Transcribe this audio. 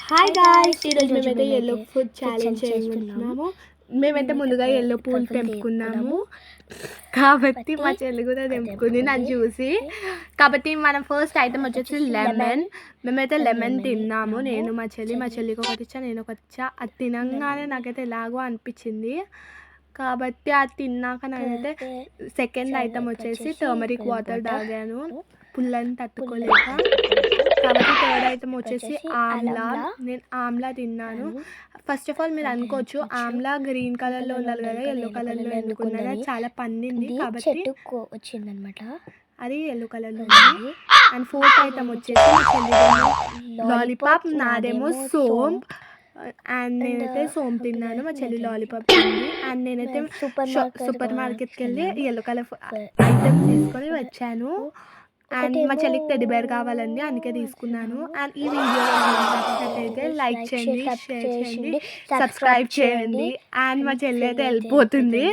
Hi guys, ఈరోజు మేమైతే yellow food challenge చేసుకుంటున్నాము. మేమైతే ముందుగా ఎల్లో పూలు తెంపుకున్నాము కాబట్టి మా చెల్లి కూడా తెంపుకుంది నన్ను చూసి. కాబట్టి మనం ఫస్ట్ ఐటమ్ వచ్చేసి లెమన్. మేమైతే లెమన్ తిన్నాము, నేను మా చెల్లికి ఒకటి ఇచ్చా, నేను ఒకటి ఇచ్చా. అది తినంగానే నాకైతే ఎలాగో అనిపించింది కాబట్టి అది తిన్నాక నేనైతే సెకండ్ ఐటమ్ వచ్చేసి టర్మరిక్ వాటర్ తాగాను పుల్లని తట్టుకోలేక. కాబట్టి థర్డ్ ఐటమ్ వచ్చేసి ఆమ్లా. నేను ఆమ్లా తిన్నాను. ఫస్ట్ ఆఫ్ ఆల్ మీరు అనుకోవచ్చు ఆమ్లా గ్రీన్ కలర్లో ఉండాలి కదా, ఎల్లో కలర్లో ఎందుకున్నది, అది చాలా పండింది కాబట్టి వచ్చిందనమాట, అది ఎల్లో కలర్లో ఉంది. అండ్ ఫోర్త్ ఐటమ్ వచ్చేసి లాలీపాప్, నాదేమో సోంప్. అండ్ నేనైతే సోంపు తిన్నాను, మా చెల్లి లాలీపాప్ తింది. అండ్ నేనైతే సూపర్ మార్కెట్కి వెళ్ళి ఎల్లో కలర్ ఐటమ్ తీసుకొని వచ్చాను. అండ్ మా చెల్లికి టెడ్డీ బేర్ కావాలండి, అందుకే తీసుకున్నాను. అండ్ ఈ వీడియో నచ్చినట్లయితే లైక్ చేయండి, షేర్ చేయండి, సబ్స్క్రైబ్ చేయండి. అండ్ మా చెల్లి అయితే వెళ్ళిపోతుంది.